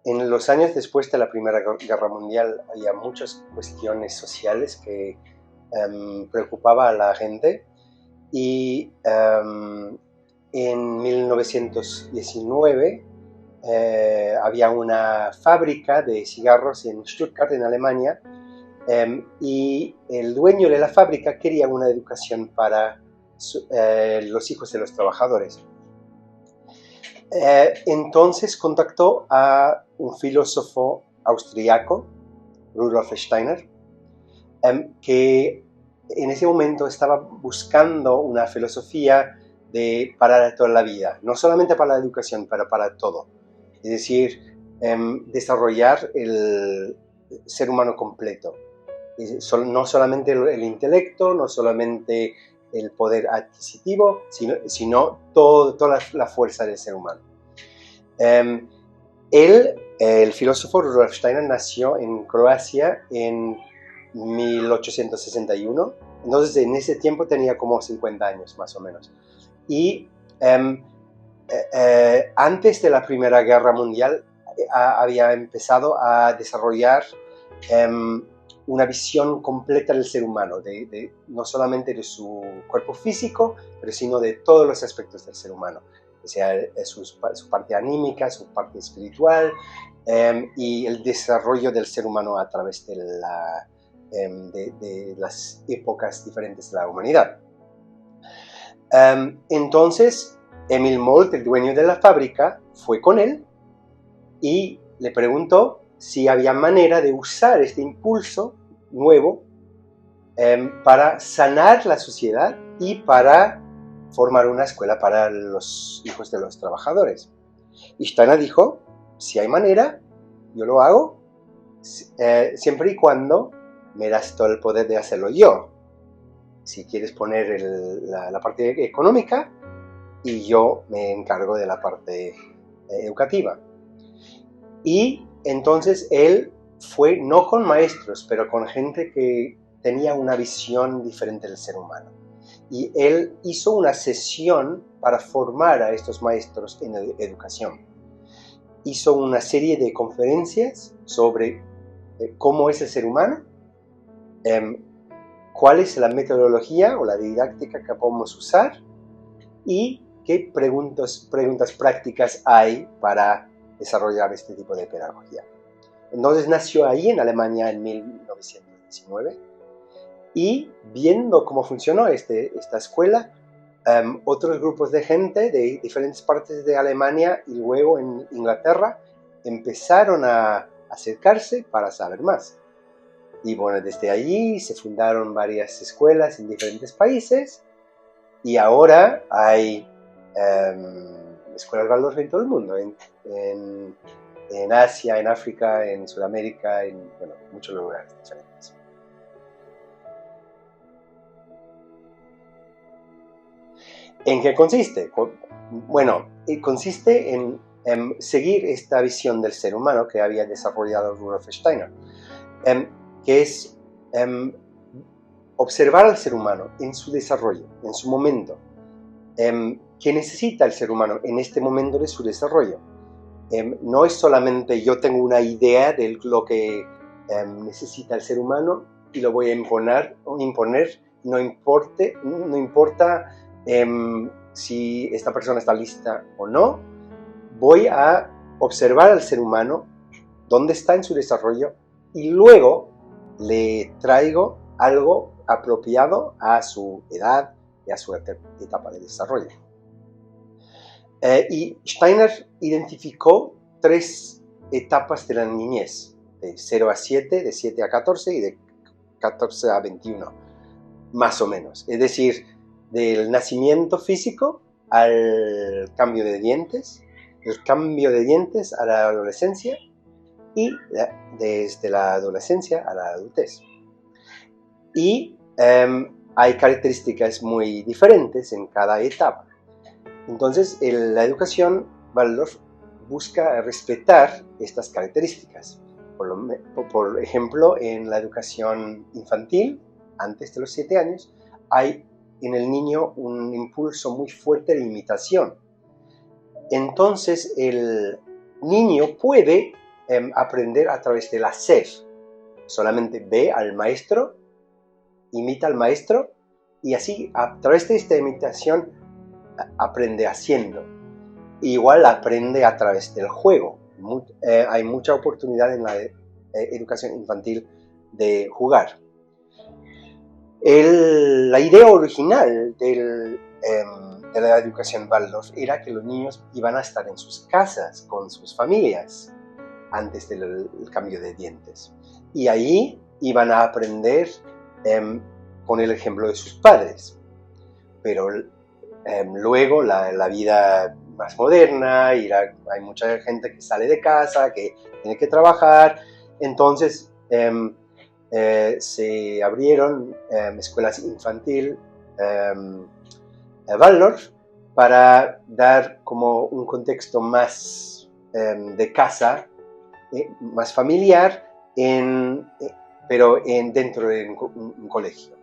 En los años después de la Primera Guerra Mundial había muchas cuestiones sociales que preocupaba a la gente y en 1919 había una fábrica de cigarros en Stuttgart, en Alemania, y el dueño de la fábrica quería una educación para los hijos de los trabajadores. Entonces contactó a un filósofo austriaco, Rudolf Steiner, que en ese momento estaba buscando una filosofía para toda la vida, no solamente para la educación, pero para todo. Es decir, desarrollar el ser humano completo. No solamente el intelecto, no solamente el poder adquisitivo, sino toda la fuerza del ser humano. El filósofo Rudolf Steiner nació en Croacia en 1861, entonces en ese tiempo tenía como 50 años más o menos. Y antes de la Primera Guerra Mundial había empezado a desarrollar una visión completa del ser humano, no solamente de su cuerpo físico, pero sino de todos los aspectos del ser humano, o sea, su parte anímica, su parte espiritual, y el desarrollo del ser humano a través de las épocas diferentes de la humanidad. Entonces, Emil Molt, el dueño de la fábrica, fue con él y le preguntó si había manera de usar este impulso nuevo para sanar la sociedad y para formar una escuela para los hijos de los trabajadores. Y Steiner dijo, si hay manera, yo lo hago, siempre y cuando me das todo el poder de hacerlo yo. Si quieres poner la parte económica y yo me encargo de la parte educativa. Y entonces él fue no con maestros, pero con gente que tenía una visión diferente del ser humano. Y él hizo una sesión para formar a estos maestros en educación. Hizo una serie de conferencias sobre cómo es el ser humano, cuál es la metodología o la didáctica que podemos usar y qué preguntas prácticas hay para desarrollar este tipo de pedagogía. Entonces nació ahí en Alemania en 1919 y viendo cómo funcionó esta escuela, otros grupos de gente de diferentes partes de Alemania y luego en Inglaterra empezaron a acercarse para saber más. Y bueno, desde allí se fundaron varias escuelas en diferentes países y ahora hay escuelas Waldorf en todo el mundo, en Asia, en África, en Sudamérica, en muchos lugares diferentes. ¿En qué consiste? Bueno, consiste en seguir esta visión del ser humano que había desarrollado Rudolf Steiner, que es observar al ser humano en su desarrollo, en su momento. ¿Qué necesita el ser humano en este momento de su desarrollo? No es solamente yo tengo una idea de lo que necesita el ser humano y lo voy a imponer, no importa si esta persona está lista o no, voy a observar al ser humano, dónde está en su desarrollo y luego le traigo algo apropiado a su edad y a su etapa de desarrollo. Y Steiner identificó 3 etapas de la niñez, de 0 a 7, de 7 a 14 y de 14 a 21, más o menos. Es decir, del nacimiento físico al cambio de dientes, del cambio de dientes a la adolescencia y desde la adolescencia a la adultez. Y hay características muy diferentes en cada etapa. Entonces, la educación Waldorf busca respetar estas características. Por ejemplo, en la educación infantil, antes de los 7 años, hay en el niño un impulso muy fuerte de imitación. Entonces, el niño puede aprender a través del hacer. Solamente ve al maestro, imita al maestro, y así, a través de esta imitación, aprende haciendo. Igual aprende a través del juego. Hay mucha oportunidad en la educación infantil de jugar. La idea original de la educación Waldorf era que los niños iban a estar en sus casas, con sus familias, antes del cambio de dientes. Y ahí iban a aprender con el ejemplo de sus padres. Pero luego la vida más moderna, y hay mucha gente que sale de casa, que tiene que trabajar, entonces se abrieron escuelas infantil Waldorf para dar como un contexto más de casa, más familiar, pero dentro de un colegio.